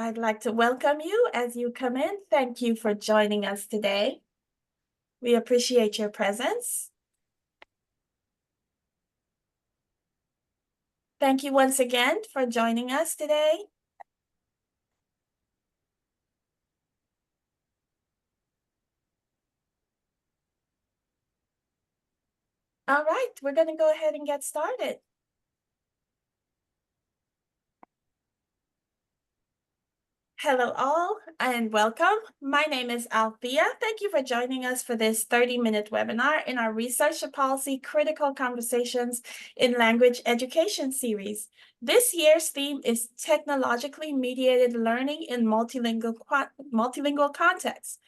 I'd like to welcome you as you come in. Thank you for joining us today. We appreciate your presence. Thank you once again for joining us today. All right, we're going to go ahead and get started. Hello all and welcome. My name is Althea. Thank you for joining us for this 30-minute webinar in our Research and Policy Critical Conversations in Language Education series. This year's theme is Technologically Mediated Learning in Multilingual Contexts.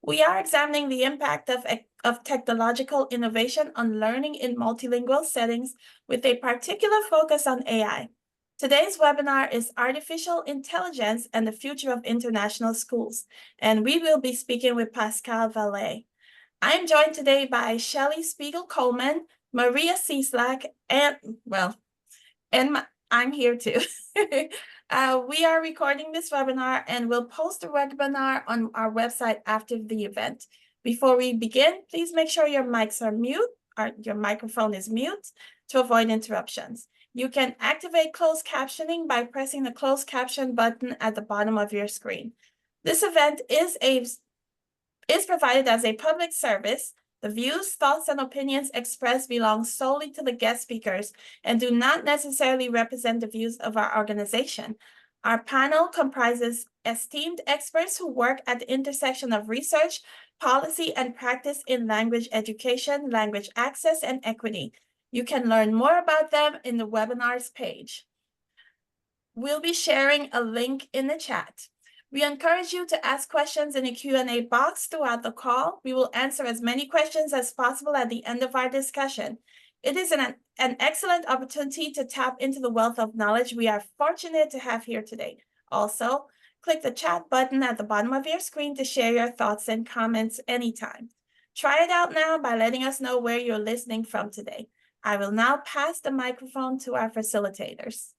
We are examining the impact of technological innovation on learning in multilingual settings with a particular focus on AI. Today's webinar is Artificial Intelligence and the Future of International Schools, and we will be speaking with Pascal Vallet. I am joined today by Shelley Spiegel-Coleman, Maria Cieslak, I'm here too. We are recording this webinar and we'll post the webinar on our website after the event. Before we begin, please make sure your mics are mute, or your microphone is mute to avoid interruptions. You can activate closed captioning by pressing the closed caption button at the bottom of your screen. This event is provided as a public service. The views, thoughts, and opinions expressed belong solely to the guest speakers and do not necessarily represent the views of our organization. Our panel comprises esteemed experts who work at the intersection of research, policy, and practice in language education, language access, and equity. You can learn more about them in the webinars page. We'll be sharing a link in the chat. We encourage you to ask questions in the Q&A box throughout the call. We will answer as many questions as possible at the end of our discussion. It is an excellent opportunity to tap into the wealth of knowledge we are fortunate to have here today. Also, click the chat button at the bottom of your screen to share your thoughts and comments anytime. Try it out now by letting us know where you're listening from today. I will now pass the microphone to our facilitators.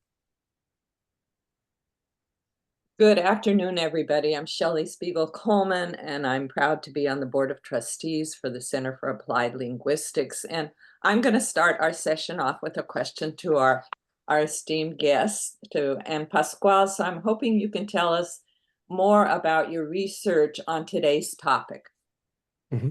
Good afternoon, everybody. I'm Shelly Spiegel-Coleman, and I'm proud to be on the Board of Trustees for the Center for Applied Linguistics. And I'm going to start our session off with a question to our esteemed guests, to Anne Pasqual. So I'm hoping you can tell us more about your research on today's topic. Mm-hmm.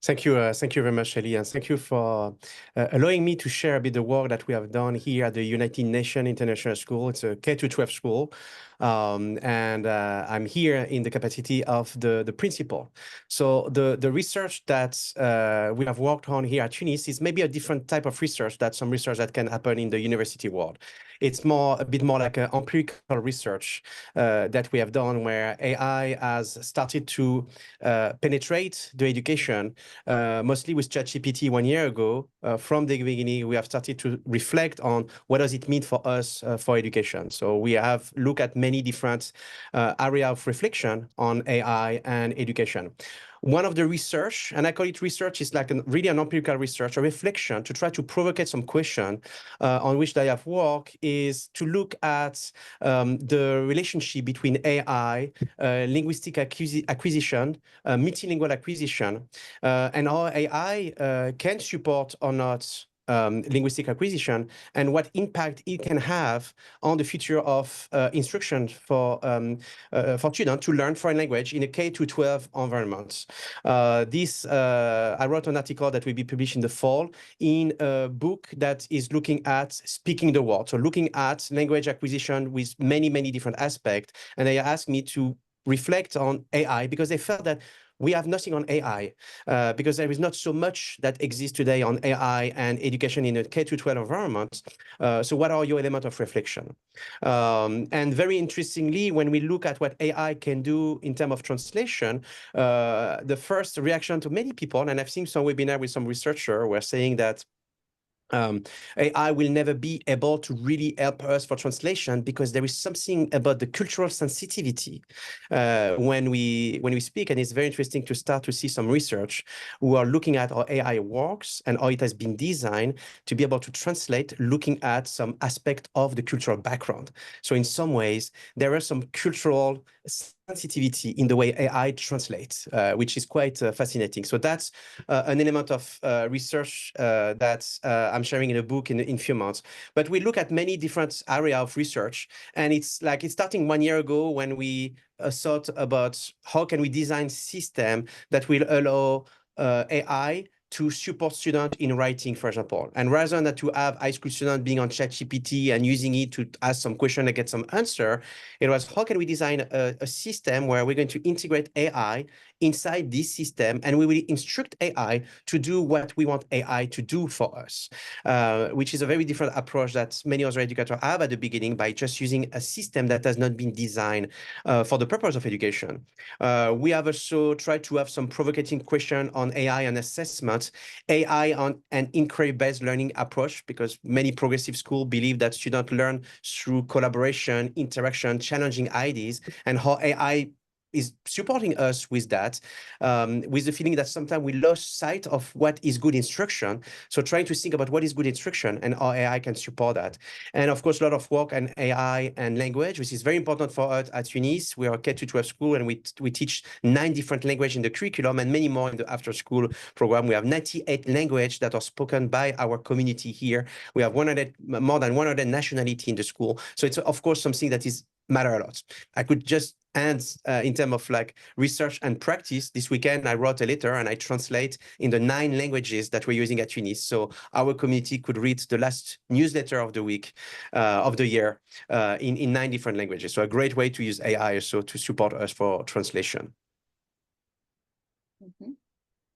Thank you very much, Shelley, and thank you for allowing me to share a bit the work that we have done here at the United Nations International School. It's a K-12 school, and I'm here in the capacity of the principal. So the research that we have worked on here at UNIS is maybe a different type of research than some research that can happen in the university world. It's a bit more like an empirical research that we have done, where AI has started to penetrate the education, mostly with ChatGPT 1 year ago. From the beginning, we have started to reflect on what does it mean for us for education. So we have looked at many different areas of reflection on AI and education. One of the research, and I call it research, is like really an empirical research, a reflection to try to provocate some question on which I have worked, is to look at the relationship between AI, linguistic acquisition, multilingual acquisition, and how AI can support or not linguistic acquisition, and what impact it can have on the future of instruction for students to learn foreign language in a K-12 environment. I wrote an article that will be published in the fall in a book that is looking at speaking the word, so looking at language acquisition with many, many different aspects. And they asked me to reflect on AI because they felt that we have nothing on AI because there is not so much that exists today on AI and education in a K-12 environment. So what are your elements of reflection? And very interestingly, when we look at what AI can do in terms of translation, the first reaction to many people, and I've seen some webinar with some researchers, were saying that AI will never be able to really help us for translation because there is something about the cultural sensitivity when we speak, and it's very interesting to start to see some research who are looking at how AI works and how it has been designed to be able to translate, looking at some aspect of the cultural background. So in some ways, there are some cultural sensitivity in the way AI translates, which is quite fascinating. So that's an element of research that I'm sharing in a book in a few months. But we look at many different areas of research, and it's starting 1 year ago when we thought about how can we design system that will allow AI to support students in writing, for example. And rather than to have high school students being on ChatGPT and using it to ask some question and get some answer, it was how can we design a system where we're going to integrate AI inside this system, and we will instruct AI to do what we want AI to do for us, which is a very different approach that many other educators have at the beginning by just using a system that has not been designed for the purpose of education. We have also tried to have some provocative question on AI and assessment, AI on an inquiry-based learning approach, because many progressive schools believe that students learn through collaboration, interaction, challenging ideas, and how AI is supporting us with that, with the feeling that sometimes we lost sight of what is good instruction. So trying to think about what is good instruction and how AI can support that. And of course, a lot of work on AI and language, which is very important for us at UNIS. We are a K-12 school, and we teach 9 different languages in the curriculum and many more in the after-school program. We have 98 languages that are spoken by our community here. We have more than 100 nationalities in the school. So it's, of course, something that is matter a lot. I could just add in terms of like research and practice. This weekend, I wrote a letter and I translate in the 9 languages that we're using at UNIS. So our community could read the last newsletter of the week, of the year, in 9 different languages. So a great way to use AI also to support us for translation. Mm-hmm.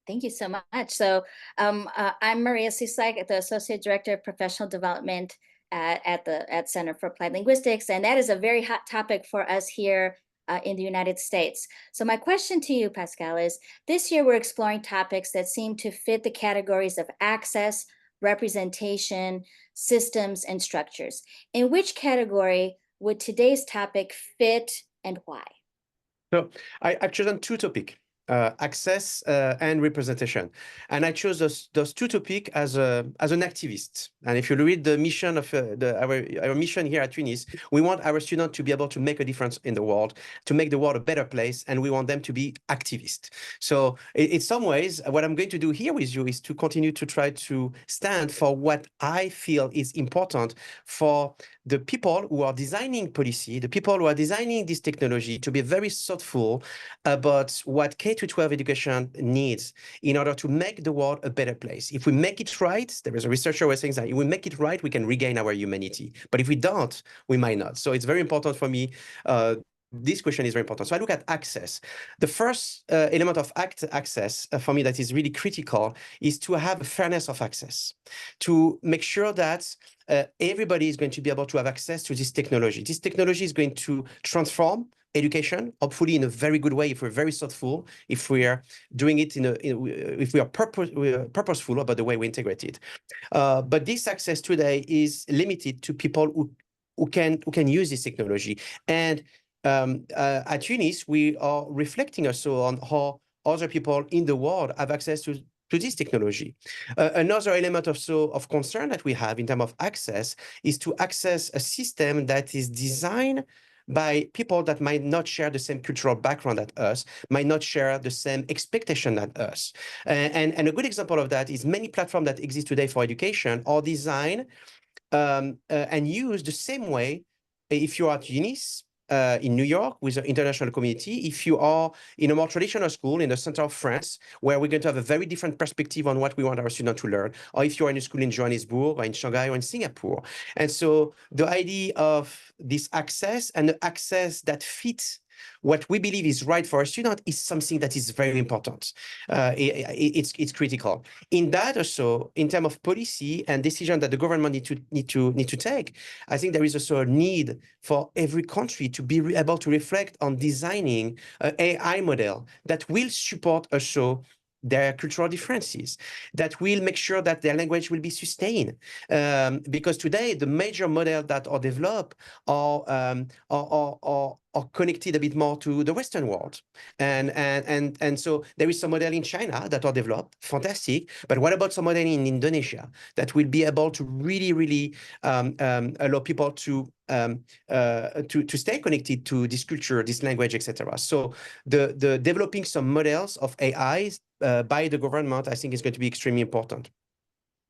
Thank you so much. So I'm Maria Cieslak, the Associate Director of Professional Development at Center for Applied Linguistics, and that is a very hot topic for us here in the United States. So my question to you, Pascal, is this year we're exploring topics that seem to fit the categories of access, representation, systems, and structures. In which category would today's topic fit and why? So I've chosen 2 topics. Access and representation, and I chose those 2 topics as an activist. And if you read the mission of our mission here at UNIS, we want our students to be able to make a difference in the world, to make the world a better place, and we want them to be activists. So in some ways, what I'm going to do here with you is to continue to try to stand for what I feel is important for the people who are designing policy, the people who are designing this technology, to be very thoughtful about what K-12 education needs in order to make the world a better place. If we make it right, there is a researcher who was saying that if we make it right, we can regain our humanity. But if we don't, we might not. So it's very important for me. This question is very important. So I look at access. The first element of access for me that is really critical is to have a fairness of access, to make sure that everybody is going to be able to have access to this technology. This technology is going to transform education, hopefully in a very good way, if we're very thoughtful, if we are doing it if we are purposeful about the way we integrate it. But this access today is limited to people who can use this technology. And at UNIS, we are reflecting also on how other people in the world have access to this technology. Another element also of concern that we have in terms of access is to access a system that is designed by people that might not share the same cultural background as us, might not share the same expectation as us. And a good example of that is many platforms that exist today for education are designed and used the same way if you're at UNIS, in New York with the international community, if you are in a more traditional school in the center of France, where we're going to have a very different perspective on what we want our students to learn, or if you're in a school in Johannesburg or in Shanghai or in Singapore. And so the idea of this access and the access that fits what we believe is right for a student is something that is very important. It's critical. In that also, in terms of policy and decision that the government need to take, I think there is also a need for every country to be able to reflect on designing an AI model that will support also their cultural differences, that will make sure that their language will be sustained. Because today, the major models that are developed are connected a bit more to the Western world. And so there is some model in China that are developed, fantastic. But what about some model in Indonesia that will be able to really allow people to stay connected to this culture, this language, etc. So the developing some models of AI by the government, I think, is going to be extremely important.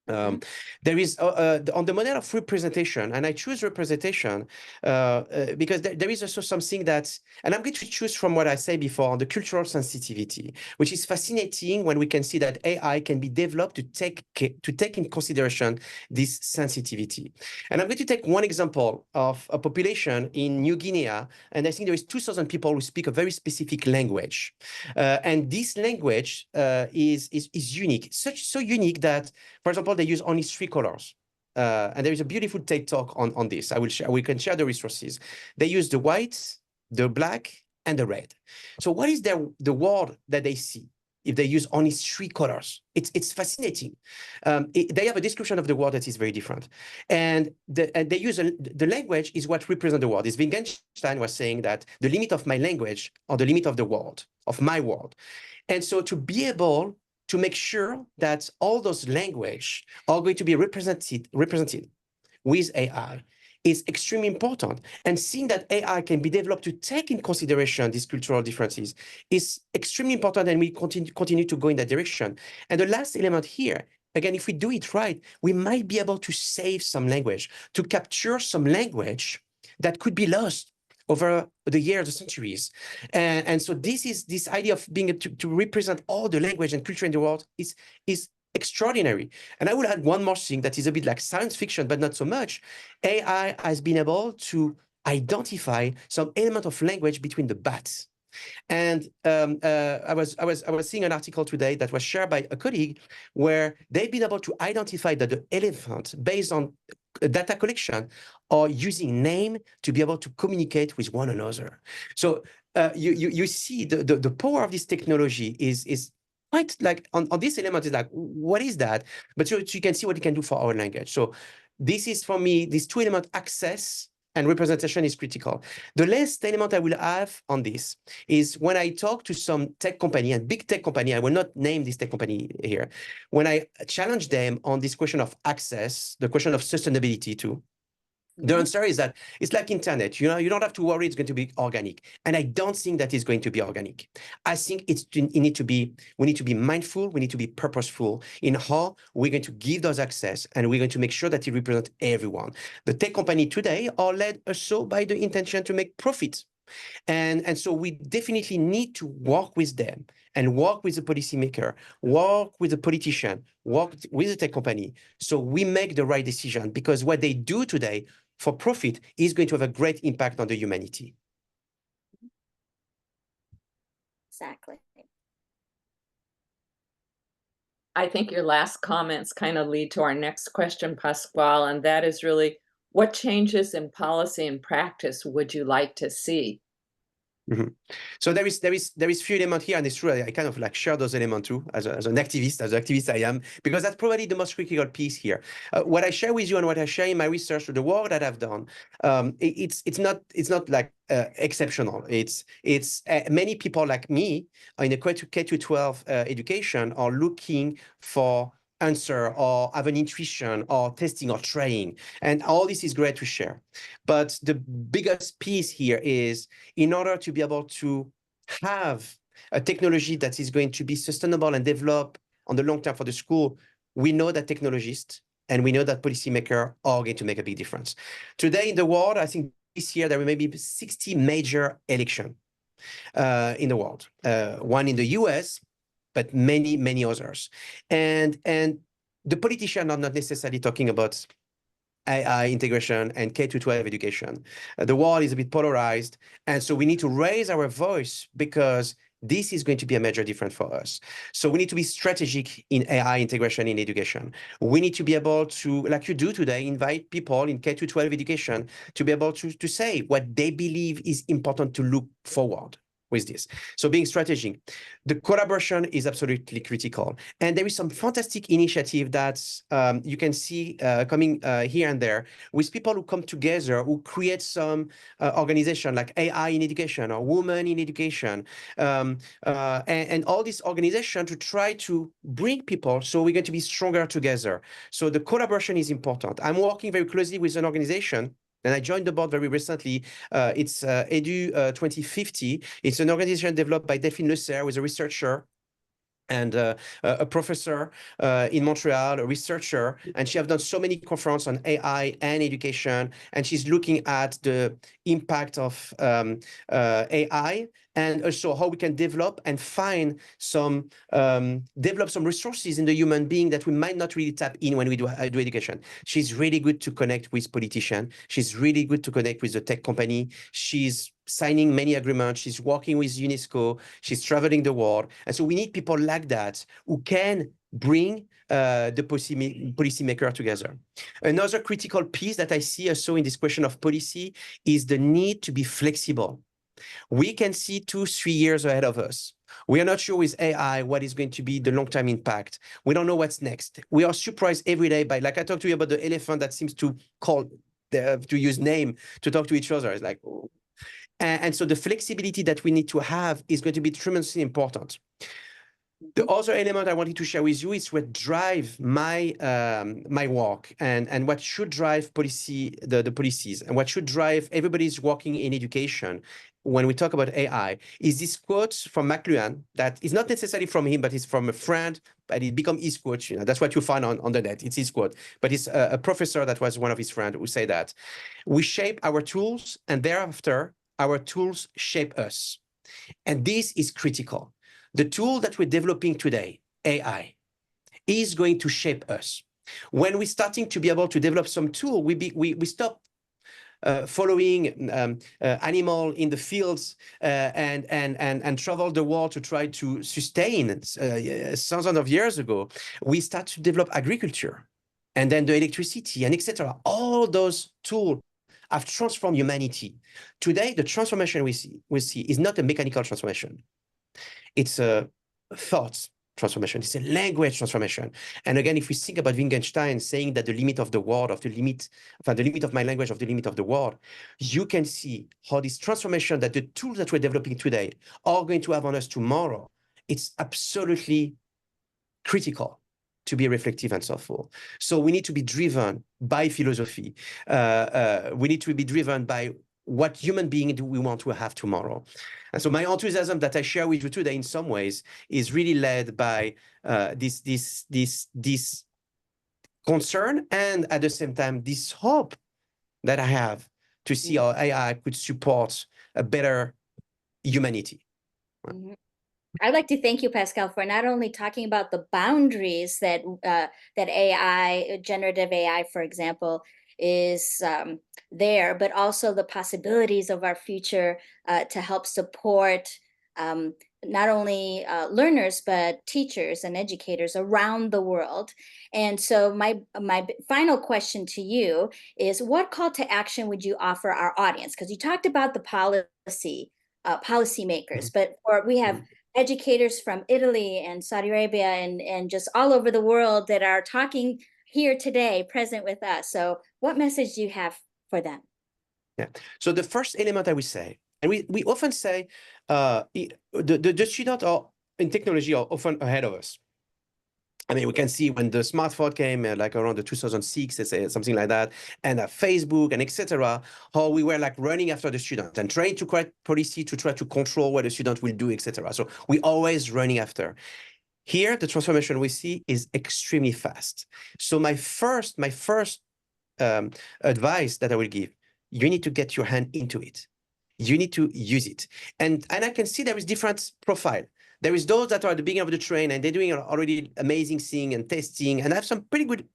There is on the model of representation, and I choose representation because there is also something that, and I'm going to choose from what I said before on the cultural sensitivity, which is fascinating when we can see that AI can be developed to take in consideration this sensitivity. And I'm going to take one example of a population in New Guinea, and I think there is 2,000 people who speak a very specific language, and this language is unique, so unique that, for example, they use only 3 colors. And there is a beautiful TED talk on this. We can share the resources. They use the white, the black, and the red. So what is the word that they see if they use only 3 colors? It's fascinating. They have a description of the word that is very different. And they use the language is what represents the word. As Wittgenstein was saying that the limit of my language or the limit of the world, of my world. And so to be able to make sure that all those language are going to be represented with AI is extremely important. And seeing that AI can be developed to take in consideration these cultural differences is extremely important, and we continue to go in that direction. And the last element here, again, if we do it right, we might be able to save some language, to capture some language that could be lost over the years, the centuries. And so this idea of being able to represent all the language and culture in the world is extraordinary. And I will add one more thing that is a bit like science fiction, but not so much. AI has been able to identify some element of language between the bats. And I was seeing an article today that was shared by a colleague where they've been able to identify that the elephant, based on data collection, are using name to be able to communicate with one another. So you see the power of this technology is quite like on this element is like, what is that? But you can see what it can do for our language. So this is, for me, these 2 elements, access and representation, is critical. The last element I will have on this is when I talk to some tech company, and big tech company, I will not name this tech company here, when I challenge them on this question of access, the question of sustainability too, the answer is that it's like internet. You don't have to worry it's going to be organic. And I don't think that is going to be organic. I think we need to be mindful, we need to be purposeful in how we're going to give those access, and we're going to make sure that it represents everyone. The tech company today are led also by the intention to make profit. And so we definitely need to work with them and work with the policymaker, work with the politician, work with the tech company, so we make the right decision, because what they do today for profit is going to have a great impact on the humanity. Exactly. I think your last comments kind of lead to our next question, Pasqual, and that is really, what changes in policy and practice would you like to see? So there is few elements here, and it's true. I kind of like share those elements too, as an activist I am, because that's probably the most critical piece here. What I share with you and what I share in my research, the work that I've done, it's not like exceptional. It's many people like me in a K-12 education are looking for answer or have an intuition or testing or training, and all this is great to share. But the biggest piece here is, in order to be able to have a technology that is going to be sustainable and develop on the long term for the school, we know that technologists and we know that policymakers are going to make a big difference. Today in the world, I think this year there will maybe 60 major elections in the world, one in the US, but many others. And the politicians are not necessarily talking about AI integration and K-12 education. The world is a bit polarized, and so we need to raise our voice, because this is going to be a major difference for us. So we need to be strategic in AI integration in education. We need to be able to, like you do today, invite people in K-12 education to be able to say what they believe is important to look forward. with this. So being strategic, the collaboration is absolutely critical. And there is some fantastic initiative that you can see coming here and there with people who come together, who create some organization like AI in education or Women in Education, and all these organizations to try to bring people so we're going to be stronger together. So the collaboration is important. I'm working very closely with an organization, and I joined the board very recently. It's Edu 2050. It's an organization developed by Delphine Lecerf, who is a researcher and a professor in Montreal, a researcher, and she has done so many conferences on AI and education, and she's looking at the impact of AI and also how we can develop and find some, develop some resources in the human being that we might not really tap in when we do education. She's really good to connect with politicians. She's really good to connect with the tech company. She's signing many agreements. She's working with UNESCO. She's traveling the world. And so we need people like that who can bring the policymaker together. Another critical piece that I see also in this question of policy is the need to be flexible. We can see 2-3 years ahead of us. We are not sure with AI what is going to be the long-term impact. We don't know what's next. We are surprised every day by, like I talked to you about the elephant that seems to use name to talk to each other. It's like, oh. And so the flexibility that we need to have is going to be tremendously important. The other element I wanted to share with you is what drive my my work and what should drive policy, the policies, and what should drive everybody's working in education when we talk about AI is this quote from McLuhan that is not necessarily from him, but it's from a friend, but it become his quote. You know, that's what you find on the net. It's his quote, but it's a professor that was one of his friends who say that we shape our tools and thereafter our tools shape us. And this is critical. The tool that we're developing today, AI, is going to shape us. When we're starting to be able to develop some tool, we stop following animal in the fields and travel the world to try to sustain thousands of years ago. We start to develop agriculture and then the electricity and etc. All those tools have transformed humanity. Today, the transformation we see is not a mechanical transformation. It's a thought transformation. It's a language transformation. And again, if we think about Wittgenstein saying that the limit of the world, the limit of my language, of the limit of the world, you can see how this transformation that the tools that we're developing today are going to have on us tomorrow. It's absolutely critical to be reflective and thoughtful. So we need to be driven by philosophy. We need to be driven by what human being do we want to have tomorrow. And so my enthusiasm that I share with you today in some ways is really led by this concern and at the same time, this hope that I have to see how AI could support a better humanity. Mm-hmm. I'd like to thank you, Pascal, for not only talking about the boundaries that that AI, generative AI, for example, is there, but also the possibilities of our future to help support not only learners, but teachers and educators around the world. And so my final question to you is, what call to action would you offer our audience? Because you talked about the policymakers, but we have educators from Italy and Saudi Arabia and just all over the world that are talking here today, present with us. So what message do you have for them? Yeah. So the first element I would say, and we often say the students are in technology are often ahead of us. I mean, we can see when the smartphone came, like around the 2006, something like that, and Facebook and etc., how we were like running after the student and trying to create policy to try to control what the student will do, etc. So we always running after. Here, the transformation we see is extremely fast. So my first advice that I will give, you need to get your hand into it. You need to use it. And I can see there is different profile. There is those that are at the beginning of the train and they're doing already amazing thing and testing and have some pretty good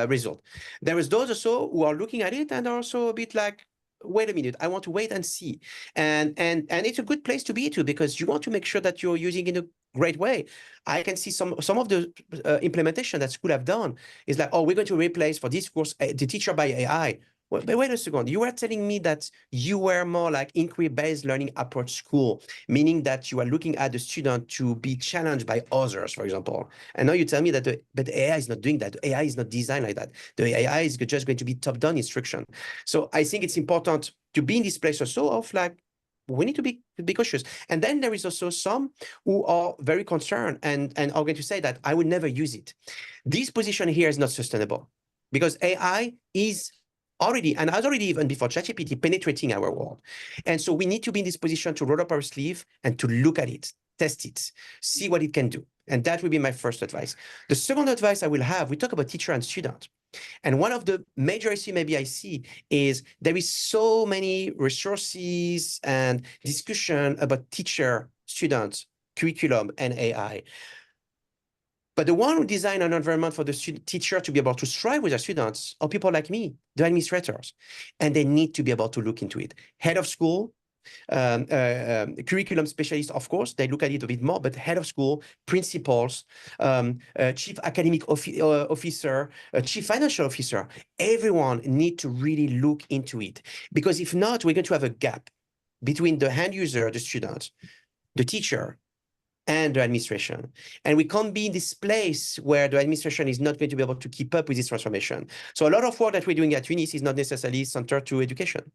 result. There is those also who are looking at it and are also a bit like, wait a minute, I want to wait and see. And it's a good place to be to, because you want to make sure that you're using it in a great way. I can see some of the implementation that school have done is like, oh, we're going to replace for this course the teacher by AI. But wait a second, you were telling me that you were more like inquiry-based learning approach school, meaning that you are looking at the student to be challenged by others, for example. And now you tell me that but the AI is not doing that. The AI is not designed like that. The AI is just going to be top-down instruction. So I think it's important to be in this place also of like, we need to be cautious. And then there is also some who are very concerned and are going to say that I will never use it. This position here is not sustainable because AI is already, and has already even before ChatGPT, penetrating our world. And so we need to be in this position to roll up our sleeve and to look at it, test it, see what it can do. And that would be my first advice. The second advice I will have, we talk about teacher and student. And one of the major issues maybe I see is there is so many resources and discussion about teacher, students, curriculum, and AI. But the one who design an environment for the teacher to be able to strive with their students are people like me, the administrators, and they need to be able to look into it. Head of school, curriculum specialists, of course, they look at it a bit more, but head of school, principals, chief academic officer, chief financial officer, everyone need to really look into it. Because if not, we're going to have a gap between the end user, the student, the teacher, and the administration. And we can't be in this place where the administration is not going to be able to keep up with this transformation. So a lot of work that we're doing at UNIS is not necessarily centered to education.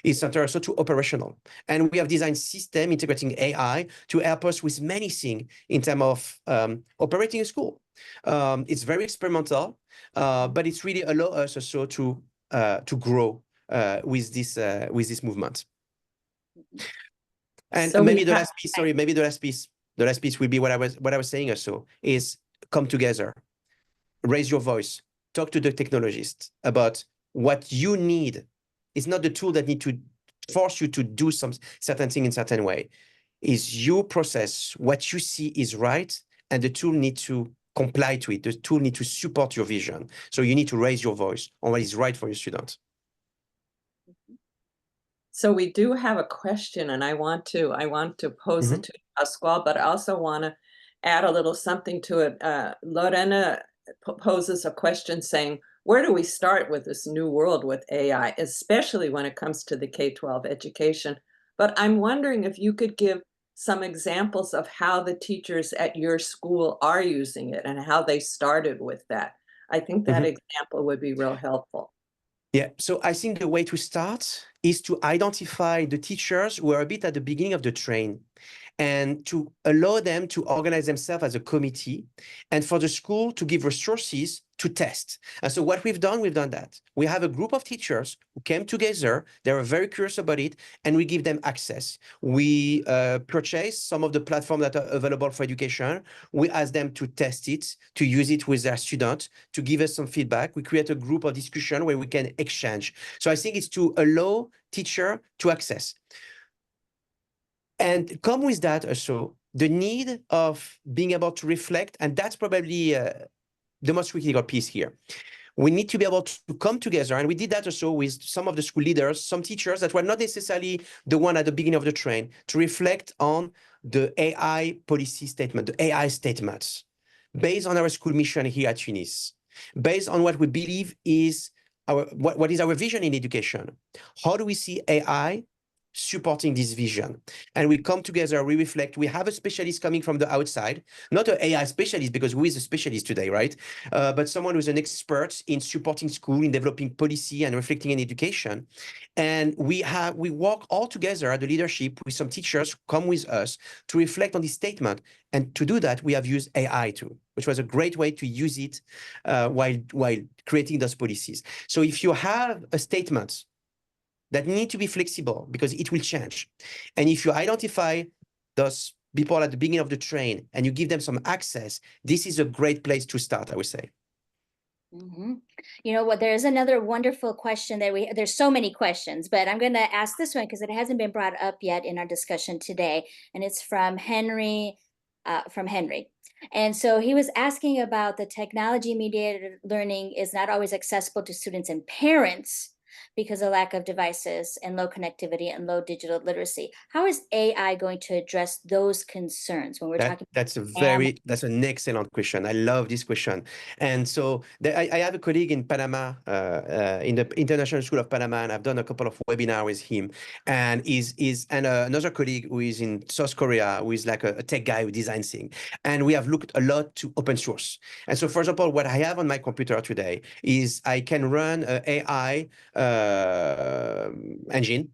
It's centered also to operational. And we have designed system integrating AI to help us with many things in terms of operating a school. It's very experimental, but it's really allow us also to grow with this movement. And So maybe the last piece, sorry, maybe the last piece will be what I was saying also is come together, raise your voice, talk to the technologists about what you need. It's not the tool that need to force you to do some certain thing in certain way. Is your process, what you see is right, and the tool need to comply to it. The tool need to support your vision. So you need to raise your voice on what is right for your students. So we do have a question, and I want to pose it to Pasqual, but I also want to add a little something to it. Lorena poses a question saying, where do we start with this new world with AI, especially when it comes to the K-12 education? But I'm wondering if you could give some examples of how the teachers at your school are using it and how they started with that. I think that example would be real helpful. Yeah, so I think the way to start is to identify the teachers who are a bit at the beginning of the train and to allow them to organize themselves as a committee and for the school to give resources to test. And so what we've done that. We have a group of teachers who came together. They were very curious about it, and we give them access. We purchase some of the platforms that are available for education. We ask them to test it, to use it with their students, to give us some feedback. We create a group of discussion where we can exchange. So I think it's to allow teacher to access. And come with that also the need of being able to reflect, and that's probably the most critical piece here. We need to be able to come together, and we did that also with some of the school leaders, some teachers that were not necessarily the one at the beginning of the train, to reflect on the AI policy statement, the AI statements, based on our school mission here at UNIS, based on what we believe is what is our vision in education. How do we see AI supporting this vision? And we come together, we reflect. We have a specialist coming from the outside, not an AI specialist, because who is a specialist today, right? But someone who's an expert in supporting school, in developing policy and reflecting in education. And we work all together at the leadership with some teachers who come with us to reflect on this statement. And to do that, we have used AI too, which was a great way to use it while creating those policies. So if you have a statement that need to be flexible because it will change. And if you identify those people at the beginning of the train and you give them some access, this is a great place to start, I would say. You know what, there's another wonderful question that there's so many questions, but I'm going to ask this one because it hasn't been brought up yet in our discussion today. And it's from Henry. And so he was asking about the technology mediated learning is not always accessible to students and parents. because of lack of devices and low connectivity and low digital literacy. How is AI going to address those concerns when we're talking That's about that's an excellent question. I love this question. And so I have a colleague in Panama, in the International School of Panama, and I've done a couple of webinars with him. And another colleague who is in South Korea, who is like a tech guy who designs things. And we have looked a lot to open source. And so, for example, what I have on my computer today is I can run an AI engine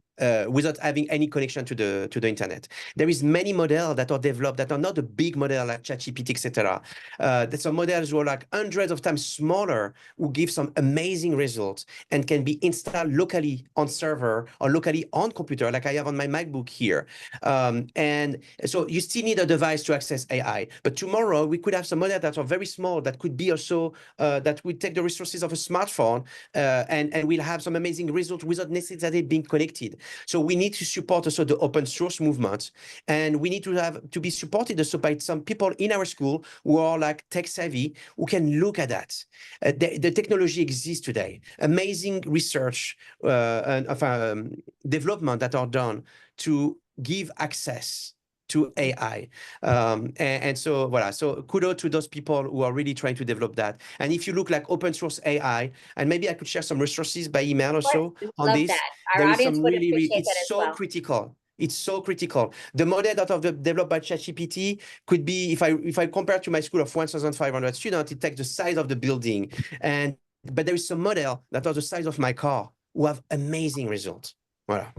without having any connection to the internet. There is many models that are developed that are not a big model like ChatGPT, etc. There's some models who are like hundreds of times smaller, who give some amazing results and can be installed locally on server or locally on computer, like I have on my MacBook here. And so you still need a device to access AI. But tomorrow we could have some models that are very small that could be also that would take the resources of a smartphone and we'll have some amazing results without necessarily being connected. So we need to support also the open source movement, and we need to be supported also by some people in our school who are like tech savvy, who can look at that. The technology exists today. Amazing research and development that are done to give access to AI. And so, voilà. So kudos to those people who are really trying to develop that. And if you look like open source AI, and maybe I could share some resources by email also on love this. that. Our There is audience some would really, appreciate that it's as so well. critical. It's so critical. The model that are developed by ChatGPT could be, if I compare to my school of 1,500 students, it takes the size of the building. But there is some model that are the size of my car who have amazing results. Voilà.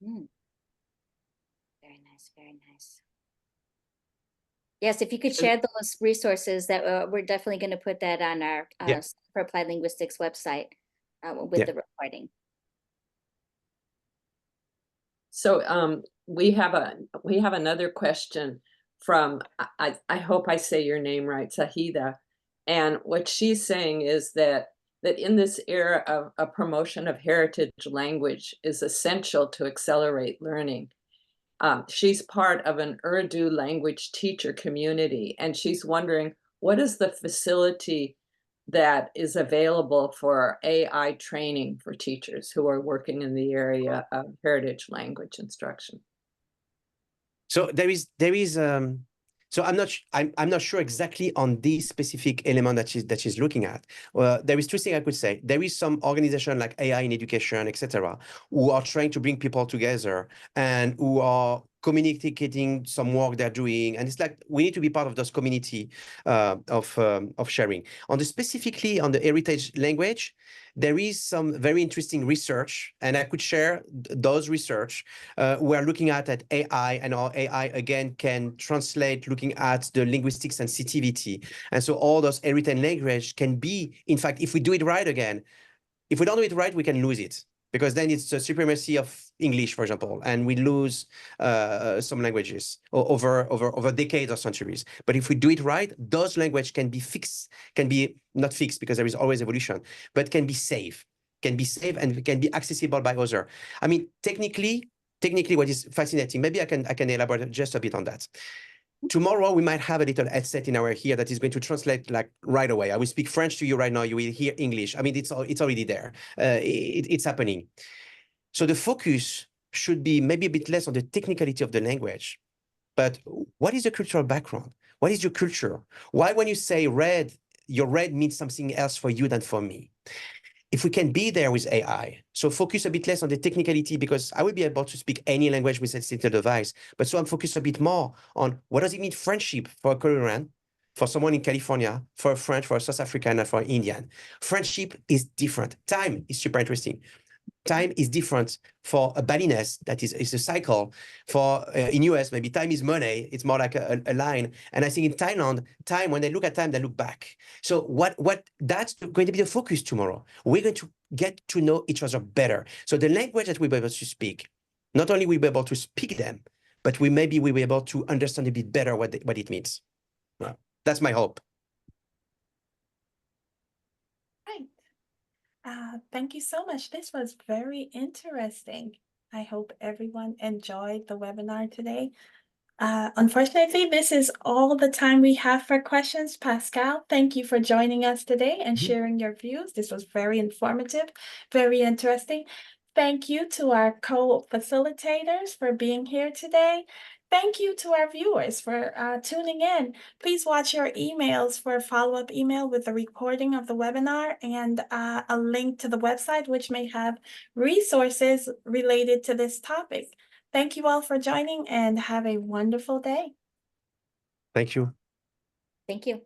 Mm. Very nice, very nice. Yes, if you could share those resources, that we're definitely going to put that on our Yeah. for Applied Linguistics website with Yeah. the recording. So we have another question from, I hope I say your name right, Sahida. And what she's saying is that in this era of a promotion of heritage language is essential to accelerate learning. She's part of an Urdu language teacher community, and she's wondering, what is the facility that is available for AI training for teachers who are working in the area of heritage language instruction? So so I'm not sure exactly on this specific element that she's looking at. There is two things I could say. There is some organization like AI in Education, etc., who are trying to bring people together and who are communicating some work they're doing, and it's like we need to be part of those community of sharing. Specifically on the heritage language, there is some very interesting research, and I could share those research. We're looking at AI, and our AI again can translate, looking at the linguistic sensitivity. And so all those heritage language can be, in fact, if we do it right again, if we don't do it right, we can lose it, because then it's the supremacy of English, for example, and we lose some languages over decades or centuries. But if we do it right, those language can be fixed, can be not fixed because there is always evolution, but can be saved and can be accessible by others. I mean, technically, what is fascinating, maybe I can elaborate just a bit on that. Tomorrow, we might have a little headset in our ear that is going to translate like right away. I will speak French to you right now. You will hear English. I mean, it's already there. It's happening. So the focus should be maybe a bit less on the technicality of the language, but what is the cultural background? What is your culture? Why, when you say red, your red means something else for you than for me? If we can be there with AI, so focus a bit less on the technicality, because I will be able to speak any language with a single device, but so I'm focused a bit more on what does it mean friendship for a Korean, for someone in California, for a French, for a South African, and for an Indian. Friendship is different. Time is super interesting. Time is different for a Balinese, that is a cycle. For in US, maybe time is money. It's more like a line. And I think in Thailand, time, when they look at time, they look back. So what that's going to be the focus tomorrow. We're going to get to know each other better. So the language that we'll be able to speak, not only we'll be able to speak them, but we'll be able to understand a bit better what it means. Well, that's my hope. Thank you so much. This was very interesting. I hope everyone enjoyed the webinar today. Unfortunately, this is all the time we have for questions. Pascal, thank you for joining us today and sharing your views. This was very informative, very interesting. Thank you to our co-facilitators for being here today. Thank you to our viewers for tuning in. Please watch your emails for a follow-up email with the recording of the webinar and a link to the website, which may have resources related to this topic. Thank you all for joining and have a wonderful day. Thank you. Thank you.